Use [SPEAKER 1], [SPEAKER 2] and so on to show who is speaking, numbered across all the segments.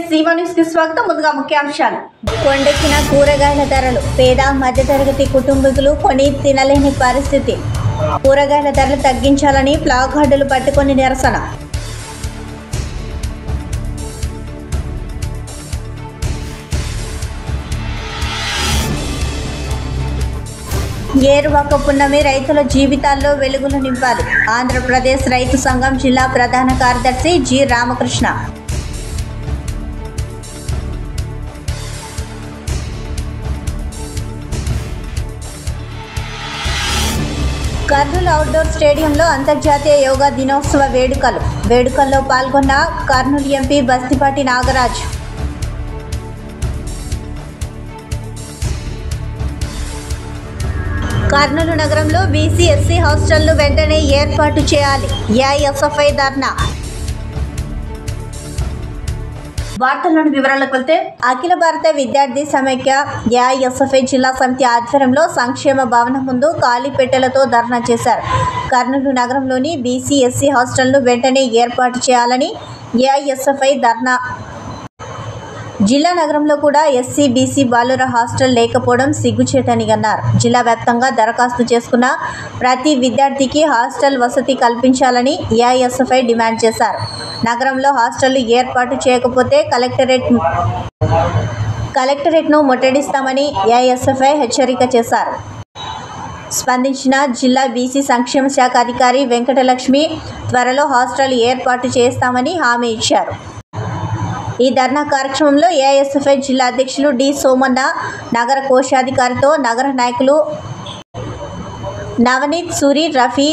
[SPEAKER 1] Seema news కి స్వాగతం. ముందుగా ముఖ్యాంశాలు.
[SPEAKER 2] కొండెక్కిన కూరగాయల ధరలు. పేద మధ్యతరగతి కుటుంబీకులు కొని తినలేని పరిస్థితి. కూరగాయల ధరలు తగ్గించాలని ప్లాకార్డులు పట్టుకొని నిరసన. ఏరువాక పున్నమి రైతుల జీవితాల్లో వెలుగులు నింపాలి. ఆంధ్రప్రదేశ్ రైతు సంఘం జిల్లా ప్రధాన కార్యదర్శి జి రామకృష్ణ. కర్నూలు అవుట్డోర్ స్టేడియంలో అంతర్జాతీయ యోగా దినోత్సవ వేడుకల్లో పాల్గొన్న కర్నూలు ఎంపీ బస్తిపాటి నాగరాజ్. కర్నూలు నగరంలో బీసీ ఎస్సీ హాస్టల్ను వెంటనే ఏర్పాటు చేయాలి. ఏఐఎస్ఎఫ్ఐ ధర్నా.
[SPEAKER 1] వార్తల్లోని వివరాలకు వెళ్తే,
[SPEAKER 2] అఖిల భారత విద్యార్థి సమైక్య ఏఐఎస్ఎఫ్ఐ జిల్లా సమితి ఆధ్వర్యంలో సంక్షేమ భవనం ముందు ఖాళీ పెట్టెలతో ధర్నా చేశారు. కర్నూలు నగరంలోని బీసీ ఎస్సీ హాస్టల్ను వెంటనే ఏర్పాటు చేయాలని ఏఐఎస్ఎఫ్ఐ ధర్నా. జిల్లా నగరంలో కూడా ఎస్సీ బీసీ బాలుర హాస్టల్ లేకపోవడం సిగ్గుచేటని అన్నారు. జిల్లా వ్యాప్తంగా దరఖాస్తు చేసుకున్న ప్రతి విద్యార్థికి హాస్టల్ వసతి కల్పించాలని ఏఐఎస్ఎఫ్ఐ డిమాండ్ చేశారు. నగరంలో హాస్టళ్లు ఏర్పాటు చేయకపోతే కలెక్టరేట్ను ముట్టడిస్తామని ఏఐఎస్ఎఫ్ఐ హెచ్చరిక చేశారు. స్పందించిన జిల్లా బీసీ సంక్షేమ శాఖ అధికారి వెంకటలక్ష్మి త్వరలో హాస్టల్ ఏర్పాటు చేస్తామని హామీ ఇచ్చారు. ఈ ధర్నా కార్యక్రమంలో ఏఐఎస్ఎఫ్ఐ జిల్లా అధ్యక్షులు డి సోమన్న, నగర కోశాధికారితో నగర నాయకులు నవనీత్, సూరి, రఫీ,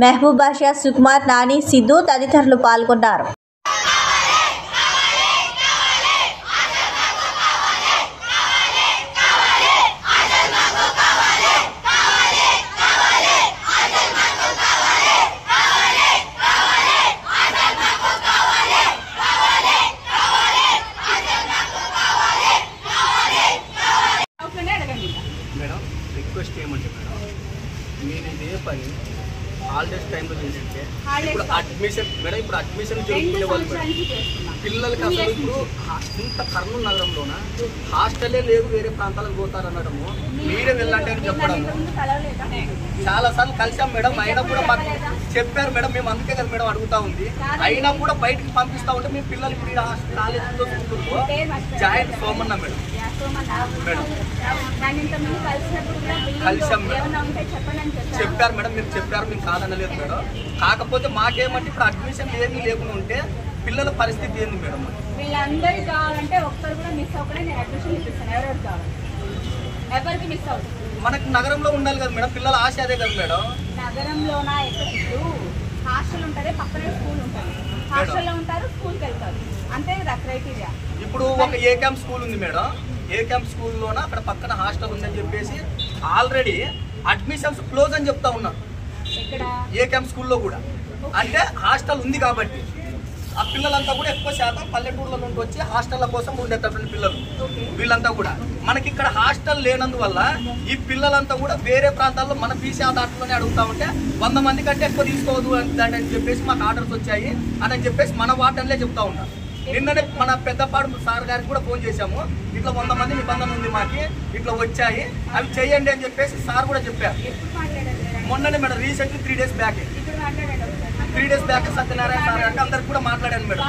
[SPEAKER 2] మెహబూబ్ బాషా, సుకుమార్, నాని, సిద్ధు తదితరులు పాల్గొన్నారు.
[SPEAKER 3] రిక్వెస్ట్ ఏమంటే మేడం, మీరు ఇదే పని హాలిడేస్ టైంలో చేసింటే ఇప్పుడు అడ్మిషన్ మేడం, ఇప్పుడు అడ్మిషన్ జరుగుతునే వాళ్ళు మేడం, పిల్లలకి అసలు ఇప్పుడు ఇంత కర్నూలు నగరంలోన హాస్టలే లేదు, వేరే ప్రాంతాలకు పోతారనడము, మీరే వెళ్ళండి అని చెప్పడము. చాలాసార్లు కలిసాం మేడం, అయినా కూడా మాకు చెప్పారు మేడం, మేము అందుకే కదా మేడం అడుగుతా ఉంది. అయినా కూడా బయటికి పంపిస్తూ ఉంటే మీ పిల్లలు ఇప్పుడు కాలేజీలో స్కూల్లో జాయింట్ సోమన్న మేడం కలిసాం మేడం, చెప్పారు మేడం, మీరు చెప్పారు, మేము కాదనలేదు మేడం. కాకపోతే మాకేమంటే ఇప్పుడు అడ్మిషన్ ఏమీ లేకుండా ఉంటే పిల్లల పరిస్థితి ఏంది మేడం?
[SPEAKER 4] వీళ్ళందరికీ కావాలంటే ఒక్కరు కూడా మిస్ అవ్వకుండా నేను అడ్మిషన్ ఇప్పిస్తాను. ఎవరెవరు కావాలి, ఎవరికి మిస్ అవుతుంది? మనకు నగరంలో ఉండాలి కదా మేడం, పిల్లల ఆశ అదే కదా మేడం. నగరంలోన ఎక్కడ హాస్టల్ ఉంటుంది, పక్కనే స్కూల్ ఉంటుంది, హాస్టల్లో ఉంటారు, స్కూల్కి వెళ్తారు, అంతే కదా క్రైటీరియా. ఇప్పుడు ఒక ఏ క్యాంప్ స్కూల్ ఉంది మేడం, ఏ క్యాంప్ స్కూల్లోన అక్కడ పక్కన హాస్టల్ ఉందని చెప్పేసి ఆల్రెడీ అడ్మిషన్స్ క్లోజ్ అని చెప్తా ఉన్నారు. ఏ క్యాంప్ స్కూల్లో కూడా అంటే హాస్టల్ ఉంది కాబట్టి ఆ పిల్లలంతా కూడా ఎక్కువ శాతం పల్లెటూర్ల నుండి వచ్చి హాస్టళ్ల కోసం ఉండేటటువంటి పిల్లలు వీళ్ళంతా కూడా. మనకి ఇక్కడ హాస్టల్ లేనందువల్ల ఈ పిల్లలంతా కూడా వేరే ప్రాంతాల్లో మన బీసీ ఆధారంలోనే అడుగుతా ఉంటే 100 మంది కంటే ఎక్కువ తీసుకోవద్దు అని చెప్పేసి మాకు ఆర్డర్స్ వచ్చాయి అని చెప్పేసి మన వార్డన్లే చెప్తా ఉన్నారు. నిన్ననే మన పెద్దపాడు సార్ గారికి కూడా ఫోన్ చేశాము, ఇట్లా 100 మంది నిబంధనలు ఉంది మాకి, ఇట్లా వచ్చాయి, అవి చెయ్యండి అని చెప్పేసి సార్ కూడా చెప్పారు. మొన్ననే madam, recently 3 days back Satyanarayana sir గారికి అందరికి కూడా మాట్లాడాను మేడం.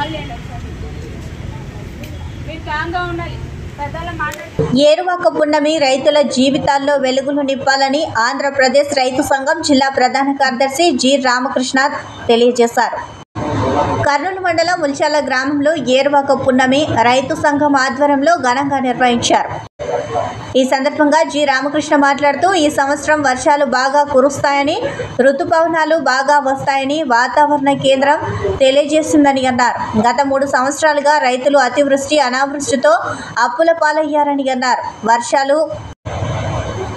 [SPEAKER 2] ఏరువాక పున్నమి రైతుల జీవితాల్లో వెలుగులు నింపాలని ఆంధ్రప్రదేశ్ రైతు సంఘం జిల్లా ప్రధాన కార్యదర్శి జి రామకృష్ణ తెలియజేశారు. కర్నూలు మండలం ముల్చాల గ్రామంలో ఏరువాక పున్నమి రైతు సంఘం ఆధ్వర్యంలో ఘనంగా నిర్వహించారు. ఈ సందర్భంగా జి రామకృష్ణ మాట్లాడుతూ, ఈ సంవత్సరం వర్షాలు బాగా కురుస్తాయని, ఋతుపవనాలు బాగా వస్తాయని వాతావరణ కేంద్రం తెలియజేసిందని అన్నారు. గత 3 సంవత్సరాలుగా రైతులు అతివృష్టి అనావృష్టితో అప్పుల పాలయ్యారని అన్నారు. వర్షాలు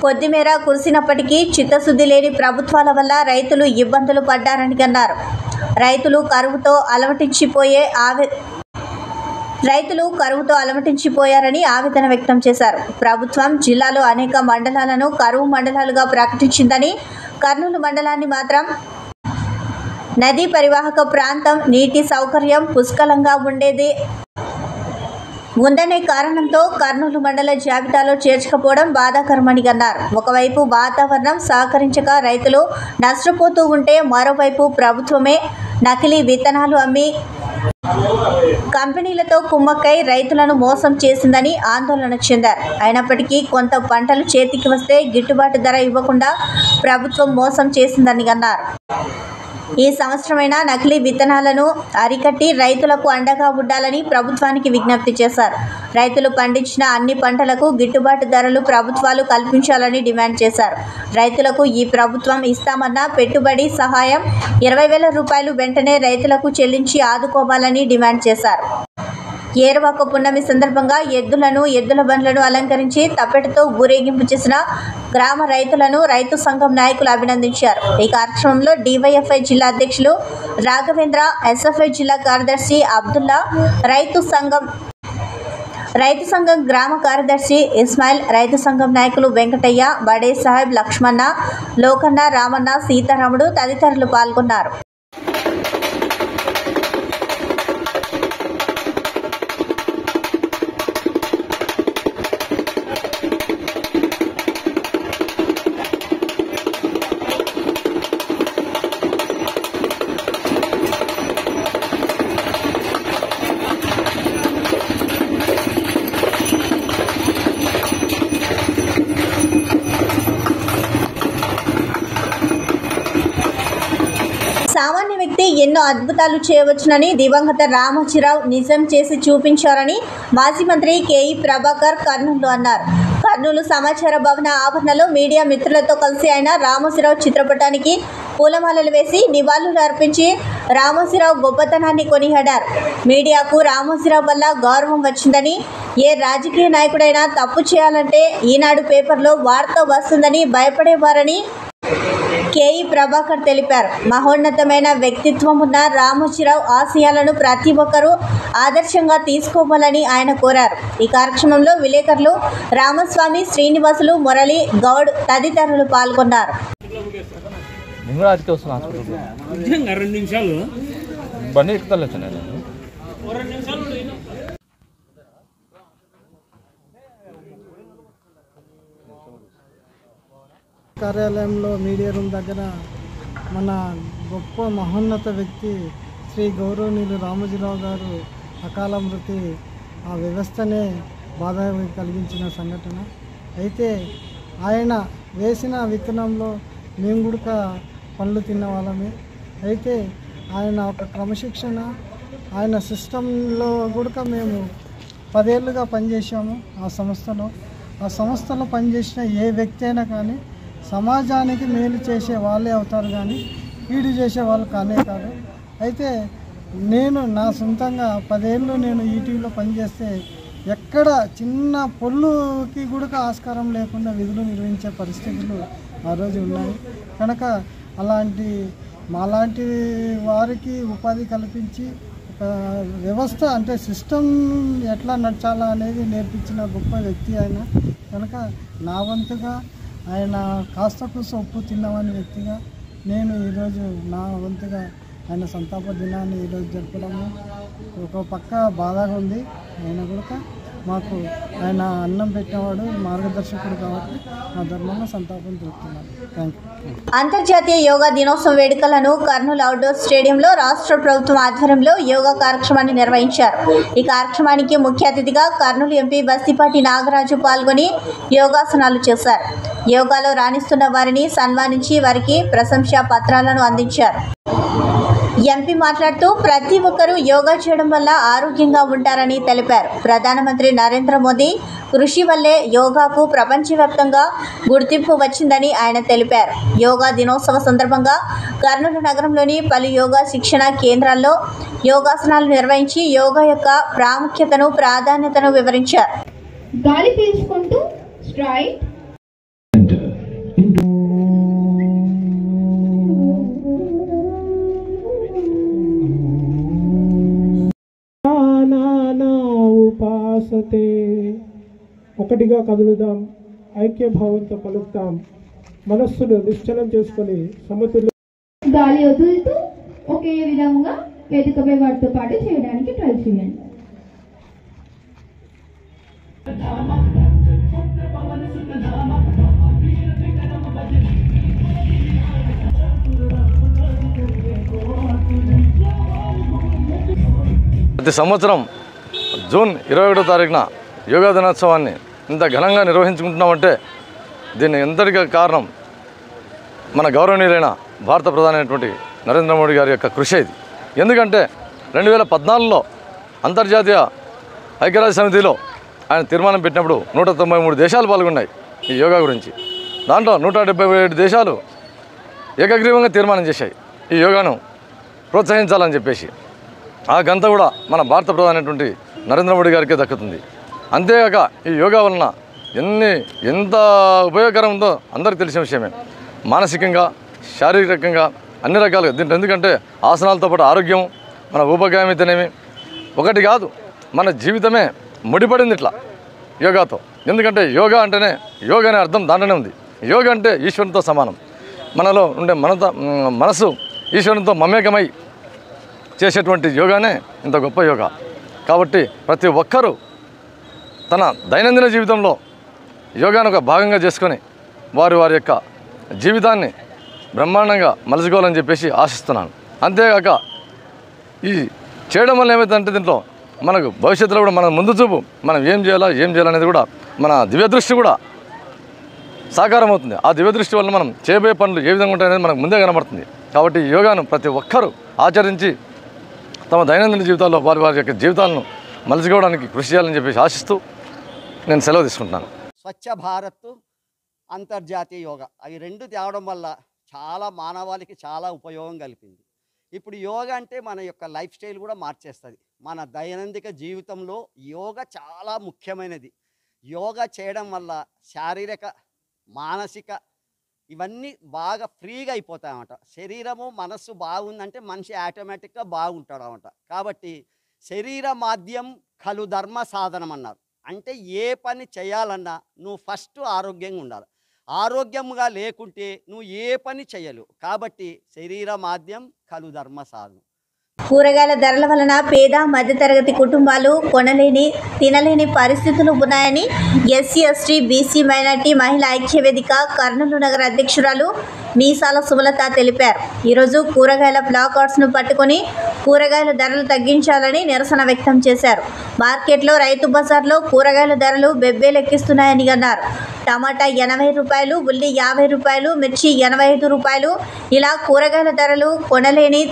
[SPEAKER 2] కొద్దిమేర కురిసినప్పటికీ చిత్తశుద్ధి లేని ప్రభుత్వాల వల్ల రైతులు ఇబ్బందులు పడ్డారని అన్నారు. రైతులు కరువుతో అలమటించిపోయారని ఆవేదన వ్యక్తం చేశారు. ప్రభుత్వం జిల్లాలో అనేక మండలాలను కరువు మండలాలుగా ప్రకటించిందని, కర్నూలు మండలాన్ని మాత్రం నదీ పరివాహక ప్రాంతం, నీటి సౌకర్యం పుష్కలంగా ఉండేది ఉందనే కారణంతో కర్నూలు మండల జాబితాలో చేర్చకపోవడం బాధాకరమని అన్నారు. ఒకవైపు వాతావరణం సహకరించక రైతులు నష్టపోతూ ఉంటే మరోవైపు ప్రభుత్వమే నకిలీ విత్తనాలు అమ్మి కంపెనీలతో కుమ్మక్కై రైతులను మోసం చేసిందని ఆందోళన చెందారు. అయినప్పటికీ కొంత పంటలు చేతికి వస్తే గిట్టుబాటు ధర ఇవ్వకుండా ప్రభుత్వం మోసం చేసిందని అన్నారు. ఈ సంవత్సరమైనా నకిలీ విత్తనాలను అరికట్టి రైతులకు అండగా ఉండాలని ప్రభుత్వానికి విజ్ఞప్తి చేశారు. రైతులు పండించిన అన్ని పంటలకు గిట్టుబాటు ధరలు ప్రభుత్వాలు కల్పించాలని డిమాండ్ చేశారు. రైతులకు ఈ ప్రభుత్వం ఇస్తామన్న పెట్టుబడి సహాయం 20,000 రూపాయలు వెంటనే రైతులకు చెల్లించి ఆదుకోవాలని డిమాండ్ చేశారు. ఏరువాక పున్నమి సందర్భంగా ఎద్దుల బండ్లను అలంకరించి తప్పెటతో ఊరేగింపు చేసిన గ్రామ రైతులను రైతు సంఘం నాయకులు అభినందించారు. ఈ కార్యక్రమంలో డివైఎఫ్ఐ జిల్లా అధ్యక్షులు రాఘవేంద్ర, ఎస్ఎఫ్ఐ జిల్లా కార్యదర్శి అబ్దుల్లా, రైతు సంఘం గ్రామ కార్యదర్శి ఇస్మాయిల్, రైతు సంఘం నాయకులు వెంకటయ్య, బడే సాహెబ్, లక్ష్మణ, లోకన్న, రామన్న, సీతారాముడు తదితరులు పాల్గొన్నారు. సామాన్య వ్యక్తి ఎన్నో అద్భుతాలు చేయవచ్చునని దివంగత రామోజీరావు నిజం చేసి చూపించారని మాజీ మంత్రి కేఈ ప్రభాకర్ కర్నూలులో అన్నారు. కర్నూలు సమాచార భవన ఆవరణలో మీడియా మిత్రులతో కలిసి ఆయన రామోజీరావు చిత్రపటానికి పూలమాలలు వేసి నివాళులు అర్పించి రామోజీరావు గొప్పతనాన్ని కొనియాడారు. మీడియాకు రామోజీరావు వల్ల గౌరవం వచ్చిందని, ఏ రాజకీయ నాయకుడైనా తప్పు చేయాలంటే ఈనాడు పేపర్లో వార్త వస్తుందని భయపడేవారని కేఈ ప్రభాకర్ తెలిపారు. మహోన్నతమైన వ్యక్తిత్వం ఉన్న రామోజీరావు ఆశయాలను ప్రతి ఒక్కరూ ఆదర్శంగా తీసుకోవాలని ఆయన కోరారు. ఈ కార్యక్రమంలో విలేకరులు రామస్వామి, శ్రీనివాసులు, మురళి గౌడ్ తదితరులు పాల్గొన్నారు.
[SPEAKER 5] కార్యాలయంలో మీడియా రూమ్ దగ్గర మన గొప్ప మహోన్నత వ్యక్తి శ్రీ గౌరవనీయులు రామోజీరావు గారు అకాల మృతి ఆ వ్యవస్థనే బాధ కలిగించిన సంఘటన. అయితే ఆయన వేసిన విత్తనంలో మేము కూడా పండ్లు తిన్న వాళ్ళమే. అయితే ఆయన ఒక క్రమశిక్షణ, ఆయన సిస్టంలో కూడా మేము 10 ఏళ్ళుగా పనిచేసాము. ఆ సంస్థలో పనిచేసిన ఏ వ్యక్తి అయినా కానీ సమాజానికి మేలు చేసే వాళ్ళే అవుతారు, కానీ కీడు చేసే వాళ్ళు కానే కాదు. అయితే నేను నా సొంతంగా 10 ఏళ్ళు నేను ఈటీవీలో పనిచేస్తే ఎక్కడ చిన్న పొల్లుకి కూడా ఆస్కారం లేకుండా విధులు నిర్వహించే పరిస్థితులు ఆ రోజు ఉన్నాయి. కనుక మాలాంటి వారికి ఉపాధి కల్పించి వ్యవస్థ అంటే సిస్టమ్ ఎట్లా నడచాలా అనేది నేర్పించిన గొప్ప వ్యక్తి ఆయన. కనుక నా వంతుగా ఆయన కాస్త కూస ఉప్పు తిన్నామని వ్యక్తిగా నేను ఈరోజు నా వంతుగా ఆయన సంతాప దినాన్ని ఈరోజు జరపడము ఒక పక్క బాధగా ఉంది. ఆయన కూడా మాకు ఆయన అన్నం పెట్టేవాడు, మార్గదర్శకుడు కాబట్టి మా ధర్మంలో సంతాపం తెలుపుతున్నాను. Thank you.
[SPEAKER 2] అంతర్జాతీయ యోగా దినోత్సవం వేడుకలను కర్నూలు అవుట్డోర్ స్టేడియంలో రాష్ట్ర ప్రభుత్వం ఆధ్వర్యంలో యోగా కార్యక్రమాన్ని నిర్వహించారు. ఈ కార్యక్రమానికి ముఖ్య అతిథిగా కర్నూలు ఎంపీ బస్తిపాటి నాగరాజు పాల్గొని యోగాసనాలు చేశారు. యోగాలో రాణిస్తున్న వారిని సన్మానించి వారికి ప్రశంసా పత్రాలను అందించారు. ఎంపీ మాట్లాడుతూ ప్రతి ఒక్కరూ యోగా చేయడం వల్ల ఆరోగ్యంగా ఉంటారని తెలిపారు. ప్రధానమంత్రి నరేంద్ర మోదీ కృషి వల్లే యోగాకు ప్రపంచవ్యాప్తంగా గుర్తింపు వచ్చిందని ఆయన తెలిపారు. యోగా దినోత్సవ సందర్భంగా కర్నూలు నగరంలోని పలు యోగా శిక్షణ కేంద్రాల్లో యోగాసనాలు నిర్వహించి యోగా యొక్క ప్రాముఖ్యతను, ప్రాధాన్యతను వివరించారు.
[SPEAKER 6] గాలి పీల్చుకుంటూ స్ట్రైట్
[SPEAKER 7] ఉపాసతే ఒకటిగా కదులుదాం, ఐక్యభావంతో పలుకుతాం, మనస్సును నిశ్చలం చేసుకొని సమతుల్య
[SPEAKER 6] గాలి వదులుతూ ఒకే విధంగా వేదికపై వాటితో పాటు చేయడానికి ట్రై చేయండి.
[SPEAKER 8] ప్రతి సంవత్సరం జూన్ 21వ తారీఖున యోగా దినోత్సవాన్ని ఇంత ఘనంగా నిర్వహించుకుంటున్నామంటే దీన్ని ఎంతటిగా కారణం మన గౌరవనీయులైన భారత ప్రధానమైనటువంటి నరేంద్ర మోడీ గారి యొక్క కృషి ఇది. ఎందుకంటే 2014లో అంతర్జాతీయ ఐక్యరాజ్య సమితిలో ఆయన తీర్మానం పెట్టినప్పుడు 193 దేశాలు పాల్గొన్నాయి ఈ యోగా గురించి. దాంట్లో 177 దేశాలు ఏకగ్రీవంగా తీర్మానం చేశాయి ఈ యోగాను ప్రోత్సహించాలని చెప్పేసి. ఆ ఘనత కూడా మన భారత ప్రధానమైనటువంటి నరేంద్ర మోడీ గారికే దక్కుతుంది. అంతేగాక ఈ యోగా వలన ఎంత ఉపయోగకరం ఉందో అందరికీ తెలిసిన విషయమే. మానసికంగా, శారీరకంగా అన్ని రకాలుగా దీంట్లో ఎందుకంటే ఆసనాలతో పాటు ఆరోగ్యం, మన ఉపగామితనేమి ఒకటి కాదు, మన జీవితమే ముడిపడింది ఇట్లా యోగాతో. ఎందుకంటే యోగా అంటేనే యోగా అనే అర్థం దాంట్లోనే ఉంది. యోగా అంటే ఈశ్వరునితో సమానం. మనలో ఉండే మనసు ఈశ్వరునితో మమేకమై చేసేటువంటి యోగానే ఇంత గొప్ప యోగా. కాబట్టి ప్రతి ఒక్కరూ తన దైనందిన జీవితంలో యోగాను ఒక భాగంగా చేసుకొని వారి యొక్క జీవితాన్ని బ్రహ్మాండంగా మలుచుకోవాలని చెప్పేసి ఆశిస్తున్నాను. అంతేగాక ఈ చేయడం వల్ల ఏమవుతుందంటే దీంట్లో మనకు భవిష్యత్తులో కూడా మన ముందు చూపు మనం ఏం చేయాలనేది కూడా మన దివ్యదృష్టి కూడా సాకారం అవుతుంది. ఆ దివ్యదృష్టి వల్ల మనం చేయబోయే పనులు ఏ విధంగా ఉంటాయనేది మనకు ముందే కనబడుతుంది. కాబట్టి ఈ యోగాను ప్రతి ఒక్కరూ ఆచరించి తమ దైనందిన జీవితాల్లో వారి యొక్క జీవితాలను మలుచుకోవడానికి కృషి చేయాలని చెప్పేసి ఆశిస్తూ నేను సెలవు తీసుకుంటున్నాను.
[SPEAKER 9] స్వచ్ఛ భారత్, అంతర్జాతీయ యోగా అవి రెండు తేవడం వల్ల చాలా మానవాళికి చాలా ఉపయోగం కలిపింది. ఇప్పుడు యోగా అంటే మన యొక్క లైఫ్ స్టైల్ కూడా మార్చేస్తుంది. మన దైనందిక జీవితంలో యోగా చాలా ముఖ్యమైనది. యోగా చేయడం వల్ల శారీరక, మానసిక ఇవన్నీ బాగా ఫ్రీగా అయిపోతాయన్నమాట. శరీరము మనస్సు బాగుందంటే మనిషి ఆటోమేటిక్గా బాగుంటాడు అన్నమాట. కాబట్టి శరీర మాధ్యం ఖలు ధర్మ సాధనం అన్నారు. అంటే ఏ పని చేయాలన్నా నువ్వు ఫస్ట్ ఆరోగ్యంగా ఉండాలి. ఆరోగ్యంగా లేకుంటే నువ్వు ఏ పని చేయలేవు. కాబట్టి శరీర మాధ్యం ఖలు ధర్మ సాధనం.
[SPEAKER 2] కూరగాయల ధరల వలన పేద మధ్యతరగతి కుటుంబాలు కొనలేని తినలేని పరిస్థితులు ఉన్నాయని ఎస్సీ ఎస్టీ బీసీ మైనార్టీ మహిళా ఐక్యవేదిక కర్నూలు నగర అధ్యక్షురాలు మీసాల సుమలత తెలిపారు. ఈరోజు కూరగాయల ప్లాకార్డ్స్ను పట్టుకొని కూరగాయల ధరలు తగ్గించాలని నిరసన వ్యక్తం చేశారు. మార్కెట్లో, రైతు బజార్లో కూరగాయల ధరలు బెబ్బేలెక్కిస్తున్నాయని అన్నారు. టమాటా 80 రూపాయలు, ఉల్లి 50 రూపాయలు, మిర్చి 85 రూపాయలు, ఇలా కూరగాయల ధరలు కొనలేని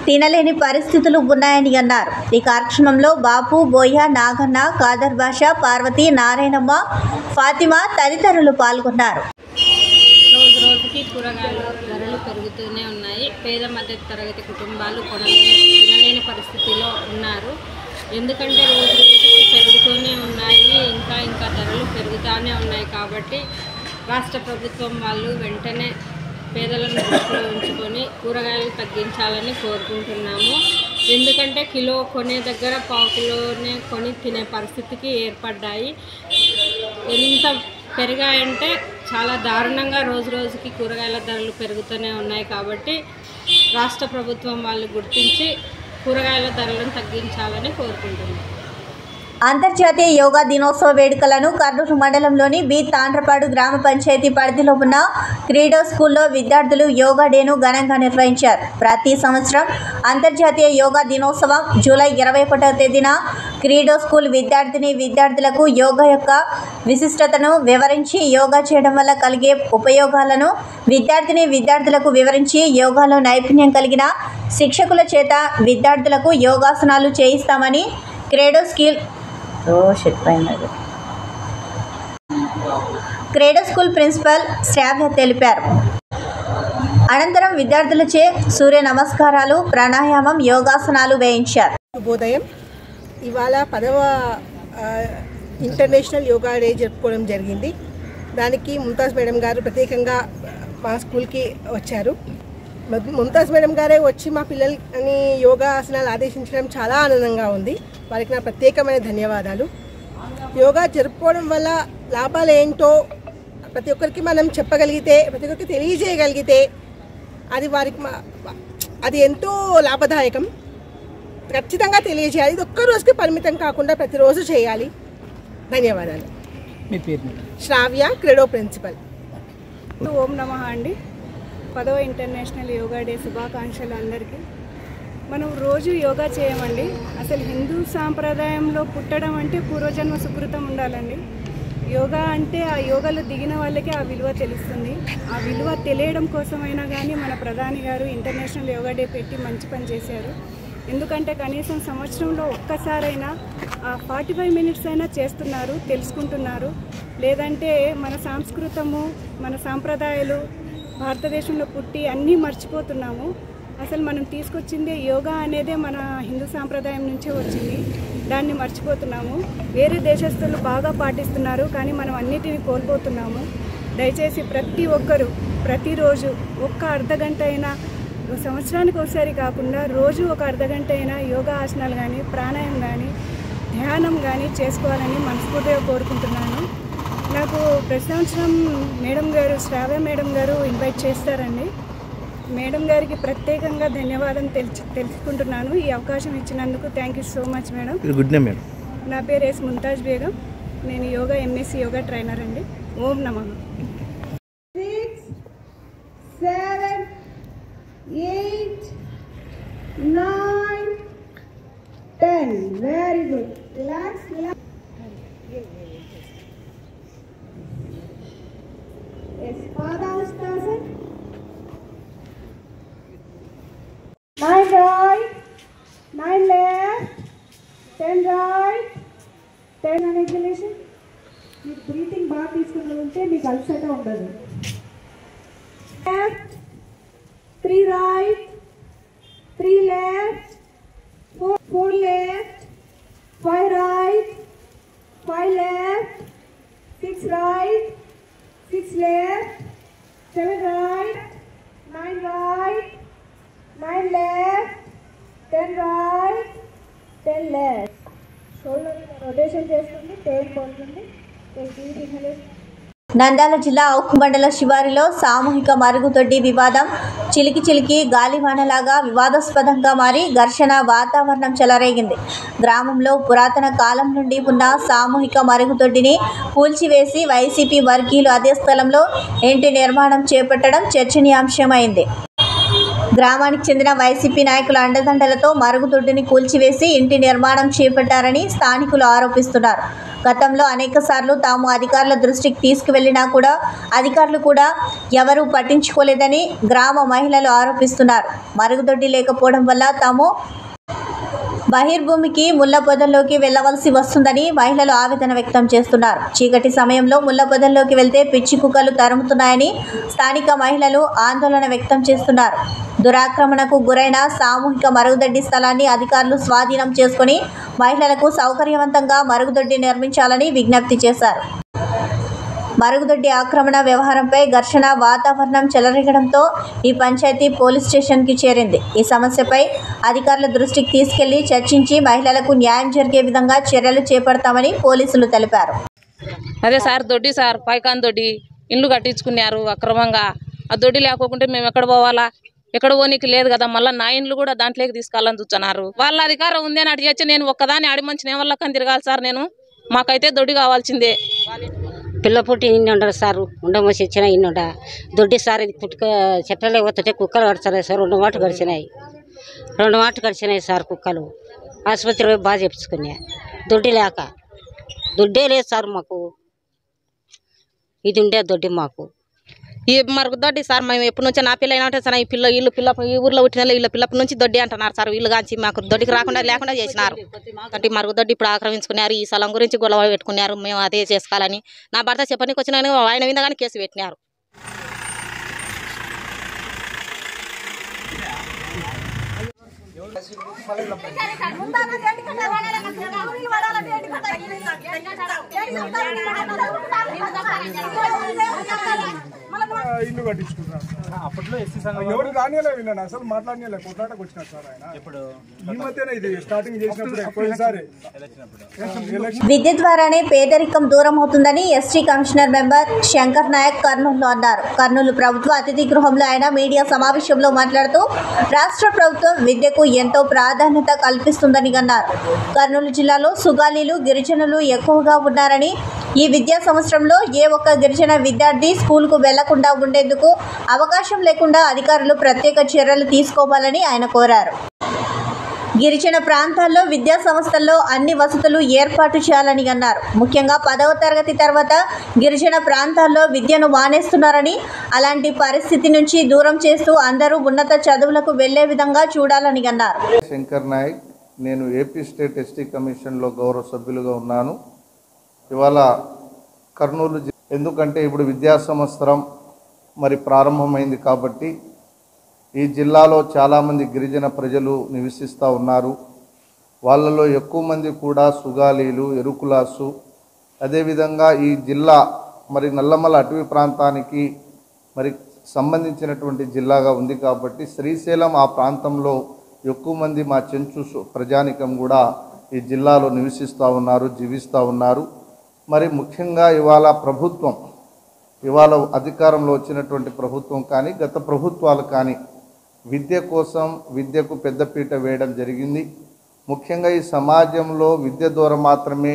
[SPEAKER 2] తినలేని పరిస్థితులు ఉన్నాయని అన్నారు. ఈ కార్యక్రమంలో బాపు, బోయ, నాగన్న, కాదర్ బాషా, పార్వతి, నారాయణమ్మ, ఫాతిమా తదితరులు పాల్గొన్నారు.
[SPEAKER 10] రోజుకి కూరగాయల ధరలు పెరుగుతూనే ఉన్నాయి. పేద మధ్య తరగతి కుటుంబాలు తినలేని పరిస్థితిలో ఉన్నారు. ఎందుకంటే రోజుకి పెరుగుతూనే ఉన్నాయి, ఇంకా ధరలు పెరుగుతూనే ఉన్నాయి. కాబట్టి రాష్ట్ర ప్రభుత్వం వాళ్ళు వెంటనే పేదలను దృష్టిలో ఉంచుకొని కూరగాయలు తగ్గించాలని కోరుకుంటున్నాము. ఎందుకంటే కిలో కొనే దగ్గర పావు కిలోనే కొని తినే పరిస్థితికి ఏర్పడ్డాయి. ఎంత పెరిగాయంటే చాలా దారుణంగా రోజుకి కూరగాయల ధరలు పెరుగుతూనే ఉన్నాయి. కాబట్టి రాష్ట్ర ప్రభుత్వం వాళ్ళు గుర్తించి కూరగాయల ధరలను తగ్గించాలని కోరుకుంటున్నాం.
[SPEAKER 2] అంతర్జాతీయ యోగా దినోత్సవ వేడుకలను కర్నూలు మండలంలోని బి తాండ్రపాడు గ్రామ పంచాయతీ పరిధిలో ఉన్న క్రీడో స్కూల్లో విద్యార్థులు యోగా డేను ఘనంగా నిర్వహించారు. ప్రతి సంవత్సరం అంతర్జాతీయ యోగా దినోత్సవం జూలై 21వ తేదీన క్రీడో స్కూల్ విద్యార్థులకు యోగా యొక్క విశిష్టతను వివరించి యోగా చేయడం వల్ల కలిగే ఉపయోగాలను విద్యార్థులకు వివరించి యోగాలో నైపుణ్యం కలిగిన శిక్షకుల చేత విద్యార్థులకు యోగాసనాలు చేయిస్తామని క్రీడో స్కూల్ ప్రిన్సిపల్ శ్రావ్య తెలిపారు. అనంతరం విద్యార్థులచే సూర్య నమస్కారాలు, ప్రాణాయామం, యోగాసనాలు వేయించారు.
[SPEAKER 11] శుభోదయం. ఇవాళ 10వ ఇంటర్నేషనల్ యోగా డే జరుపుకోవడం జరిగింది. దానికి ముంతాజ్ మేడం గారు ప్రత్యేకంగా మా స్కూల్కి వచ్చారు. ముంతాజ్ మేడం గారే వచ్చి మా పిల్లల్ని యోగా ఆసనాలు ఆదేశించడం చాలా ఆనందంగా ఉంది. వారికి నా ప్రత్యేకమైన ధన్యవాదాలు. యోగా జరుపుకోవడం వల్ల లాభాలు ఏంటో ప్రతి ఒక్కరికి మనం చెప్పగలిగితే, ప్రతి ఒక్కరికి తెలియజేయగలిగితే అది వారికి అది ఎంతో లాభదాయకం. ఖచ్చితంగా తెలియజేయాలి. ఇది ఒక్క రోజుకి పరిమితం కాకుండా ప్రతిరోజు చేయాలి. ధన్యవాదాలు.
[SPEAKER 12] మీ పేరు?
[SPEAKER 11] శ్రావ్య, క్రెడో ప్రిన్సిపల్.
[SPEAKER 13] ఓం నమః అండి. 10వ ఇంటర్నేషనల్ యోగా డే శుభాకాంక్షలు అందరికీ. మనం రోజు యోగా చేయమండి. అసలు హిందూ సాంప్రదాయంలో పుట్టడం అంటే పూర్వజన్మ సుకృతం ఉండాలండి. యోగా అంటే ఆ యోగాలో దిగిన వాళ్ళకే ఆ విలువ తెలుస్తుంది. ఆ విలువ తెలియడం కోసమైనా కానీ మన ప్రధాని గారు ఇంటర్నేషనల్ యోగా డే పెట్టి మంచి పని చేశారు. ఎందుకంటే కనీసం సంవత్సరంలో ఒక్కసారైనా 45 మినిట్స్ అయినా చేస్తున్నారు, తెలుసుకుంటున్నారు. లేదంటే మన సంస్కృతము, మన సాంప్రదాయాలు భారతదేశంలో పుట్టి అన్నీ మర్చిపోతున్నాము. అసలు మనం తీసుకొచ్చిందే యోగా అనేదే మన హిందూ సాంప్రదాయం నుంచే వచ్చింది. దాన్ని మర్చిపోతున్నాము. వేరే దేశస్తులు బాగా పాటిస్తున్నారు, కానీ మనం అన్నిటిని కోల్పోతున్నాము. దయచేసి ప్రతి ఒక్కరూ ప్రతిరోజు ఒక్క అర్ధగంట అయినా, సంవత్సరానికి ఒకసారి కాకుండా రోజు ఒక అర్ధగంట అయినా యోగా ఆసనాలు కానీ, ప్రాణాయామం కానీ, ధ్యానం కానీ చేసుకోవాలని మనస్ఫూర్తిగా కోరుకుంటున్నాను. నాకు ప్రతి సంవత్సరం మేడం గారు, శ్రావ్య మేడం గారు ఇన్వైట్ చేస్తారండి. మేడం గారికి ప్రత్యేకంగా ధన్యవాదం తెలుసుకుంటున్నాను. ఈ అవకాశం ఇచ్చినందుకు thank you so much madam.
[SPEAKER 12] Good name madam.
[SPEAKER 13] నా పేరు ఎస్ ముంతాజ్ బేగం. నేను యోగా ఎంఎస్సి యోగా ట్రైనర్ అండి. ఓం నమః.
[SPEAKER 14] 6, 7, 8, 9, 10. Very good. Relax, relax. Yes, Padahastasana. 9 right, 9 left, 10 right, 10 on exhalation. మీరు బ్రీతింగ్ బాగా తీసుకుని ఉంటే మీకు అలసట ఉండదు. Left, 3 right, 3 left, 4 left, 5 right, 5 left, 6 right, 6 left, 7 right, 9 right, 9 left, 10 right, 10 left. Shoulder rotation చేస్తుంది, టేల్ పోతుంది.
[SPEAKER 2] నంద్యాల జిల్లా ఔక్ మండల శివారిలో సామూహిక మరుగుదొడ్డి వివాదం చిలికి గాలివానలాగా వివాదాస్పదంగా మారి ఘర్షణ వాతావరణం చెలరేగింది. గ్రామంలో పురాతన కాలం నుండి ఉన్న సామూహిక మరుగుదొడ్డిని కూల్చివేసి వైసీపీ వర్గీయులు అదే స్థలంలో ఇంటి నిర్మాణం చేపట్టడం చర్చనీయాంశమైంది. గ్రామానికి చెందిన వైసీపీ నాయకుల అండదండలతో మరుగుదొడ్డిని కూల్చివేసి ఇంటి నిర్మాణం చేపట్టారని స్థానికులు ఆరోపిస్తున్నారు. గతంలో అనేకసార్లు తాము అధికారుల దృష్టికి తీసుకువెళ్లినా కూడా అధికారులు కూడా ఎవరూ పట్టించుకోలేదని గ్రామ మహిళలు ఆరోపిస్తున్నారు. మరుగుదొడ్డి లేకపోవడం వల్ల తాము బహిర్భూమికి ముళ్ల పొదల్లోకి వెళ్లవలసి వస్తుందని మహిళలు ఆవేదన వ్యక్తం చేస్తున్నారు. చీకటి సమయంలో ముళ్ల పొదల్లోకి వెళ్తే పిచ్చి కుక్కలు తరుముతున్నాయని స్థానిక మహిళలు ఆందోళన వ్యక్తం చేస్తున్నారు. దురాక్రమణకు గురైన సామూహిక మరుగుదొడ్డి స్థలాన్ని అధికారులు స్వాధీనం చేసుకుని మహిళలకు సౌకర్యవంతంగా మరుగుదొడ్డి నిర్మించాలని విజ్ఞప్తి చేశారు. మరుగుదొడ్డి ఆక్రమణ వ్యవహారంపై ఘర్షణ వాతావరణం చెలరేగడంతో ఈ పంచాయతీ పోలీస్ స్టేషన్కి చేరింది. ఈ సమస్యపై అధికారుల దృష్టికి తీసుకెళ్లి చర్చించి మహిళలకు న్యాయం జరిగే విధంగా చర్యలు చేపడతామని పోలీసులు తెలిపారు.
[SPEAKER 15] అదే సార్ దొడ్డి సార్ పైకాన్ దొడ్డి ఇల్లు కట్టించుకున్నారు అక్రమంగా. ఆ దొడ్డి లేకపోకుంటే మేము ఎక్కడ పోవాలా? ఎక్కడ పోనీకి లేదు కదా. మళ్ళీ నా ఇండ్లు కూడా దాంట్లోకి తీసుకెళ్ళని చూస్తున్నారు. వాళ్ళ అధికారం ఉంది అని అటు చేసి నేను ఒక్కదాన్ని ఆడిమంచి నేను వల్ల కానీ తిరగాలి సార్. మాకైతే దొడ్డి కావాల్సిందే.
[SPEAKER 16] పిల్ల పుట్టి ఇన్ని ఉండరు సార్, ఉండమోసి ఇచ్చిన ఇన్ని ఉండ దొడ్డి సార్. ఇది పుట్టుక చెట్లలో పోతుంటే కుక్కలు కడుతున్నాయి సార్. 2 మాటలు గడిచినాయి సార్ కుక్కలు. ఆసుపత్రి బాగా చెప్పుకున్నాయి. దొడ్డి లేక దొడ్డే లేదు సార్ మాకు. ఇది ఉండే దొడ్డి మాకు.
[SPEAKER 15] ఈ మరుగుదొడ్డి సార్ మేము ఎప్పటి నుంచో నా పిల్ల అయినా సార్ ఈ ఊర్లో పుట్టిన వీళ్ళ పిల్లప్పటి నుంచి దొడ్డి అంటున్నారు సార్. వీళ్ళు కాంచి మాకు దొడ్డికి లేకుండా చేసినారు. అంటే మరుగుదొడ్డి ఇప్పుడు ఆక్రమించుకున్నారు. ఈ స్థలం గురించి గొడవ పెట్టుకున్నారు. మేము అదే చేసుకోవాలని నా భర్త చెప్పడానికి వచ్చిన ఆయన మీద కానీ కేసు పెట్టినారు.
[SPEAKER 12] ఇల్లు కట్టించుకున్నారు. అప్పట్లో ఎస్సీ సంఘం ఎవరు రానియలే, విన్నాను అసలు మాట్లాడలే, కొట్లాటకు వచ్చినారు సార్ ఆయన. ఇప్పుడు ఈ మధ్యనే ఇది స్టార్టింగ్ చేసినప్పుడు పోయినసారి
[SPEAKER 2] విద్య ద్వారానే పేదరికం దూరం అవుతుందని ST commissioner member Shankar Naik కర్నూలులో అన్నారు. కర్నూలు ప్రభుత్వ అతిథి గృహంలో ఆయన మీడియా సమావేశంలో మాట్లాడుతూ రాష్ట్ర ప్రభుత్వం విద్యకు ఎంతో ప్రాధాన్యత కల్పిస్తుందని అన్నారు. కర్నూలు జిల్లాలో సుగాలీలు గిరిజనులు ఎక్కువగా ఉన్నారని ఈ విద్యా సంవత్సరంలో ఏ ఒక్క గిరిజన విద్యార్థి స్కూల్కు వెళ్లకుండా ఉండేందుకు అవకాశం లేకుండా అధికారులు ప్రత్యేక చర్యలు తీసుకోవాలని ఆయన కోరారు. గిరిజన ప్రాంతాల్లో విద్యా సంస్థల్లో అన్ని వసతులు ఏర్పాటు చేయాలని అన్నారు. ముఖ్యంగా 10వ తరగతి తర్వాత గిరిజన ప్రాంతాల్లో విద్యను మానేస్తున్నారని, అలాంటి పరిస్థితి నుంచి దూరం చేస్తూ అందరూ ఉన్నత చదువులకు వెళ్లే విధంగా చూడాలని అన్నారు.
[SPEAKER 17] శంకర్ నాయక్, నేను ఏపీ స్టేట్ ఎస్టీ కమిషన్లో గౌరవ సభ్యులుగా ఉన్నాను. ఇవాళ కర్నూలు ఎందుకంటే ఇప్పుడు విద్యా సంవత్సరం మరి ప్రారంభమైంది కాబట్టి ఈ జిల్లాలో చాలామంది గిరిజన ప్రజలు నివసిస్తూ ఉన్నారు. వాళ్ళలో ఎక్కువ మంది కూడా సుగాలీలు, ఎరుకులాసు, అదేవిధంగా ఈ జిల్లా మరి నల్లమల అటవీ ప్రాంతానికి మరి సంబంధించినటువంటి జిల్లాగా ఉంది కాబట్టి శ్రీశైలం ఆ ప్రాంతంలో ఎక్కువ మంది మా చెంచు ప్రజానికం కూడా ఈ జిల్లాలో నివసిస్తూ ఉన్నారు, జీవిస్తూ ఉన్నారు. మరి ముఖ్యంగా ఇవాళ ప్రభుత్వం, ఇవాళ అధికారంలో వచ్చినటువంటి ప్రభుత్వం కానీ గత ప్రభుత్వాలు కానీ విద్య కోసం విద్యకు పెద్దపీట వేయడం జరిగింది. ముఖ్యంగా ఈ సమాజంలో విద్య ద్వారా మాత్రమే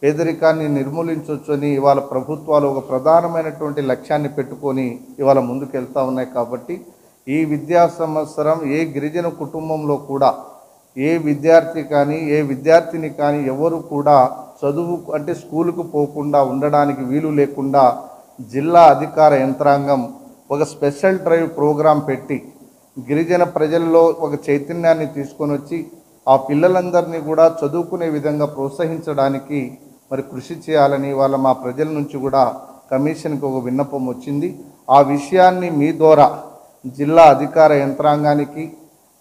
[SPEAKER 17] పేదరికాన్ని నిర్మూలించవచ్చని ఇవాళ ప్రభుత్వాలు ఒక ప్రధానమైనటువంటి లక్ష్యాన్ని పెట్టుకొని ఇవాళ ముందుకెళ్తూ ఉన్నాయి. కాబట్టి ఈ విద్యా సంవత్సరం ఏ గిరిజన కుటుంబంలో కూడా ఏ విద్యార్థి కానీ ఏ విద్యార్థిని కానీ ఎవరు కూడా చదువు అంటే స్కూలుకు పోకుండా ఉండడానికి వీలు లేకుండా జిల్లా అధికార యంత్రాంగం ఒక స్పెషల్ డ్రైవ్ ప్రోగ్రాం పెట్టి గిరిజన ప్రజల్లో ఒక చైతన్యాన్ని తీసుకొని వచ్చి ఆ పిల్లలందరినీ కూడా చదువుకునే విధంగా ప్రోత్సహించడానికి మరి కృషి చేయాలని వాళ్ళ మా ప్రజల నుంచి కూడా కమిషన్కి ఒక విన్నపం వచ్చింది. ఆ విషయాన్ని మీ ద్వారా జిల్లా అధికార యంత్రాంగానికి,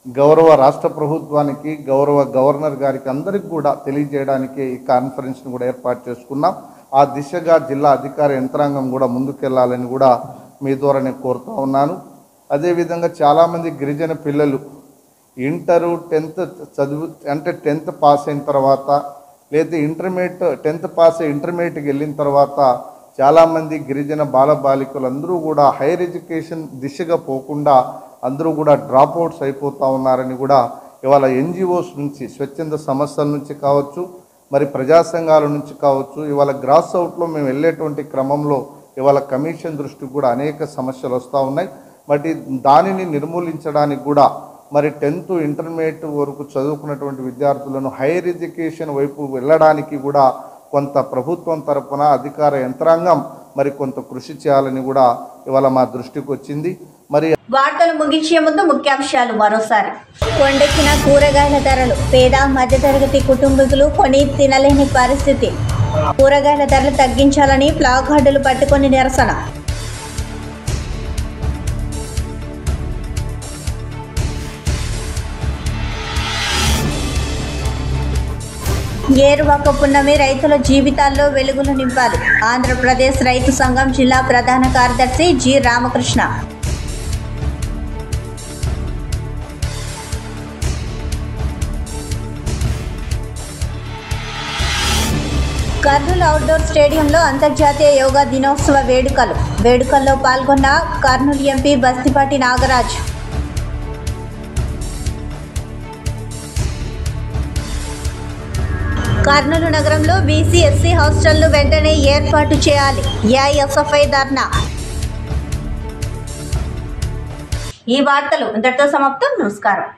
[SPEAKER 17] గౌరవ రాష్ట్ర ప్రభుత్వానికి, గౌరవ గవర్నర్ గారికి అందరికి కూడా తెలియజేయడానికి ఈ కాన్ఫరెన్స్ని కూడా ఏర్పాటు చేసుకున్నాం. ఆ దిశగా జిల్లా అధికార యంత్రాంగం కూడా ముందుకెళ్లాలని కూడా మీ ద్వారా నేను కోరుతూ ఉన్నాను. అదేవిధంగా చాలామంది గిరిజన పిల్లలు ఇంటరు 10th చదువు అంటే 10th పాస్ అయిన తర్వాత లేదా ఇంటర్మీడియట్ 10th పాస్ అయ్యి ఇంటర్మీడియట్కి వెళ్ళిన తర్వాత చాలామంది గిరిజన బాలబాలికలు అందరూ కూడా హైయర్ ఎడ్యుకేషన్ దిశగా పోకుండా అందరూ కూడా డ్రాప్అవుట్స్ అయిపోతూ ఉన్నారని కూడా ఇవాళ ఎన్జిఓస్ నుంచి, స్వచ్ఛంద సంస్థల నుంచి కావచ్చు, మరి ప్రజా సంఘాల నుంచి కావచ్చు, ఇవాళ గ్రాస్ అవుట్లో మేము వెళ్ళేటువంటి క్రమంలో ఇవాళ కమిషన్ దృష్టికి కూడా అనేక సమస్యలు వస్తూ ఉన్నాయి. బట్ దానిని నిర్మూలించడానికి కూడా మరి 10th ఇంటర్మీడియట్ వరకు చదువుకున్నటువంటి విద్యార్థులను హైయర్ ఎడ్యుకేషన్ వైపు వెళ్ళడానికి కూడా కొంత ప్రభుత్వం తరపున అధికార యంత్రాంగం మరి కొంత కృషి చేయాలని కూడా ఇవాళ మా దృష్టికి వచ్చింది. మరి
[SPEAKER 2] వార్తలు ముగించే ముందు ముఖ్యాంశాలు మరోసారి. కొండెక్కిన కూరగాయల ధరలు, పేద మధ్యతరగతి కుటుంబీకులు కొని తినలేని పరిస్థితి. కూరగాయల ధరలు తగ్గించాలని ప్లాకార్డులు పట్టుకొని నిరసన. ఏరువాక పున్నమి రైతుల జీవితాల్లో వెలుగులు నింపాలి. ఆంధ్రప్రదేశ్ రైతు సంఘం జిల్లా ప్రధాన కార్యదర్శి జి రామకృష్ణ. కర్నూలు అవుట్డోర్ స్టేడియంలో అంతర్జాతీయ యోగా దినోత్సవ వేడుకల్లో పాల్గొన్న కర్నూలు ఎంపీ బస్తిపాటి నాగరాజ్. కర్నూలు నగరంలో బీసీ ఎస్సీ హాస్టళ్లు వెంటనే ఏర్పాటు చేయాలి. ఏఐఎస్ఎఫ్ఐ ధర్నా. ఈ వార్తలు ఇంతటితో సమాప్తం. నమస్కారం.